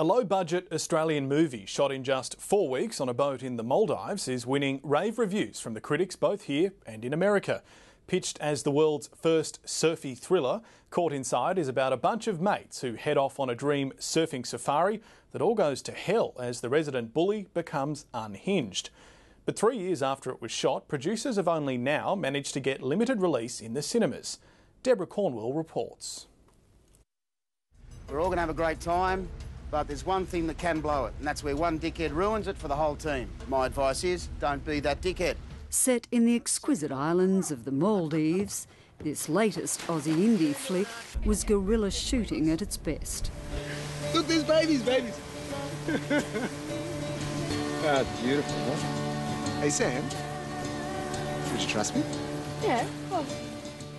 A low-budget Australian movie shot in just 4 weeks on a boat in the Maldives is winning rave reviews from the critics both here and in America. Pitched as the world's first surfy thriller, Caught Inside is about a bunch of mates who head off on a dream surfing safari that all goes to hell as the resident bully becomes unhinged. But 3 years after it was shot, producers have only now managed to get limited release in the cinemas. Deborah Cornwell reports. We're all going to have a great time, but there's one thing that can blow it, and that's where one dickhead ruins it for the whole team. My advice is, don't be that dickhead. Set in the exquisite islands of the Maldives, this latest Aussie indie flick was guerrilla shooting at its best. Look, there's babies. Ah, beautiful, huh? Hey, Sam, would you trust me? Yeah, of course.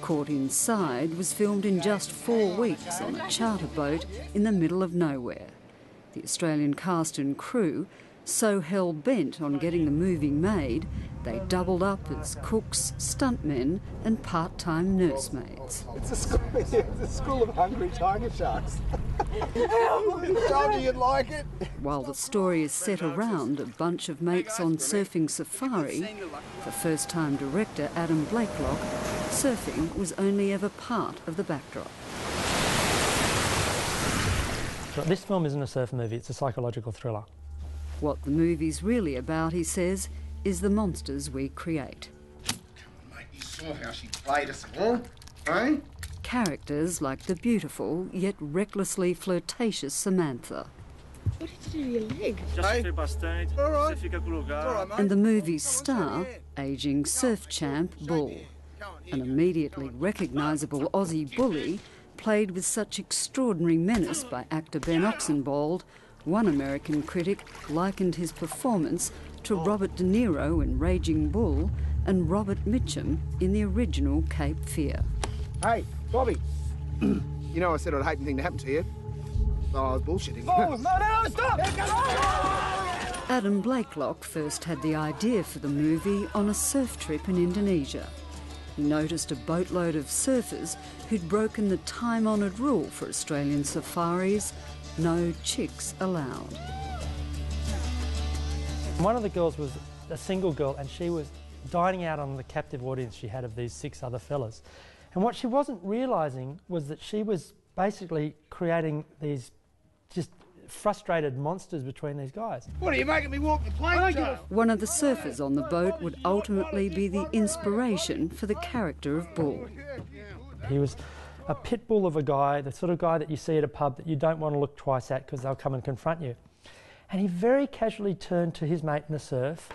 Caught Inside was filmed in just 4 weeks on a charter boat in the middle of nowhere. The Australian cast and crew, so hell-bent on getting the movie made, they doubled up as cooks, stuntmen and part-time nursemaids. It's a school of hungry tiger sharks. I told you you'd like it. While the story is set around a bunch of mates on surfing safari, for first-time director Adam Blakelock, surfing was only ever part of the backdrop. This film isn't a surf movie, it's a psychological thriller. What the movie's really about, he says, is the monsters we create. Come on, mate, you saw how she played us all, eh? Characters like the beautiful yet recklessly flirtatious Samantha. What did you do to your leg? And the movie's star, ageing surf champ Bull. An immediately recognisable Aussie bully, played with such extraordinary menace by actor Ben Oxenbould, one American critic likened his performance to Robert De Niro in Raging Bull and Robert Mitchum in the original Cape Fear. Hey, Bobby, you know I said I'd hate anything to happen to you. Oh, I was bullshitting. Oh, no, stop! Adam Blakelock first had the idea for the movie on a surf trip in Indonesia. He noticed a boatload of surfers who'd broken the time-honoured rule for Australian safaris: no chicks allowed. One of the girls was a single girl and she was dining out on the captive audience she had of these 6 other fellas. And what she wasn't realising was that she was basically creating these just frustrated monsters between these guys. What are you making me walk the plank? One of the surfers on the boat would ultimately be the inspiration for the character of Bull. He was a pit bull of a guy, the sort of guy that you see at a pub that you don't want to look twice at because they'll come and confront you. And he very casually turned to his mate in the surf,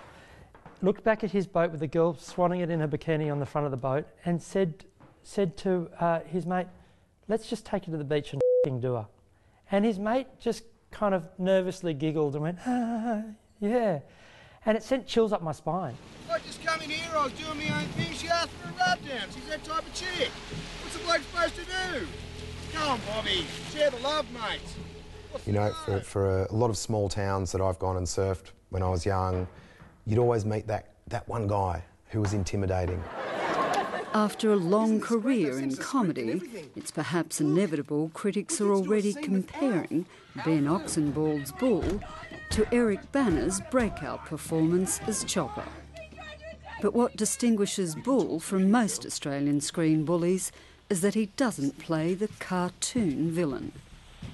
looked back at his boat with the girl swanning it in her bikini on the front of the boat and said to his mate, "Let's just take her to the beach and f***ing do her." And his mate just kind of nervously giggled and went, "Ah, yeah." And it sent chills up my spine. I just come in here, I was doing my own thing, she asked for a rub down. She's that type of chick. What's a bloke supposed to do? Come on, Bobby, share the love, mate. You know, for a lot of small towns that I've gone and surfed when I was young, you'd always meet that one guy who was intimidating. After a long career in comedy, it's perhaps inevitable critics are already comparing Ben Oxenbould's Bull to Eric Banner's breakout performance as Chopper. But what distinguishes Bull from most Australian screen bullies is that he doesn't play the cartoon villain.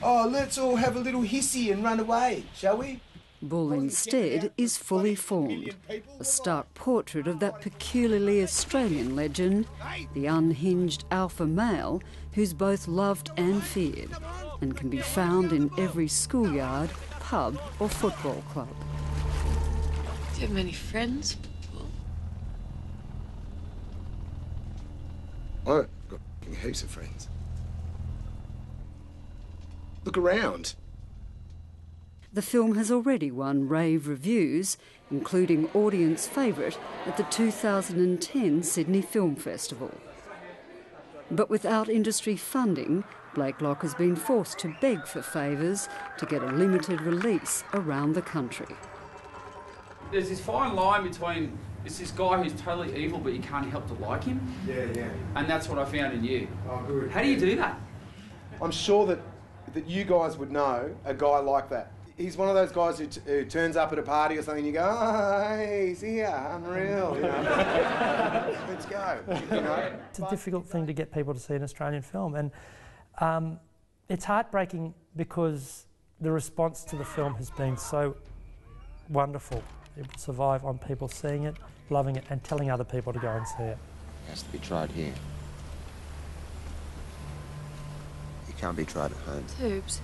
Oh, let's all have a little hissy and run away, shall we? Bull instead is fully formed, a stark portrait of that peculiarly Australian legend, the unhinged alpha male who's both loved and feared, and can be found in every schoolyard, pub or football club. Do you have many friends, Bull? I've got heaps of friends. Look around. The film has already won rave reviews, including audience favourite at the 2010 Sydney Film Festival. But without industry funding, Blakelock has been forced to beg for favours to get a limited release around the country. There's this fine line between it's this guy who's totally evil but you can't help to like him. Yeah. And that's what I found in you. Oh, good. How do you do that? I'm sure that that you guys would know a guy like that. He's one of those guys who turns up at a party or something and you go, oh, hey, he's here, unreal, you know. Let's go, you know. It's a difficult thing to get people to see an Australian film, and it's heartbreaking because the response to the film has been so wonderful. It will survive on people seeing it, loving it, and telling other people to go and see it. It has to be tried here. It can't be tried at home. Tubes.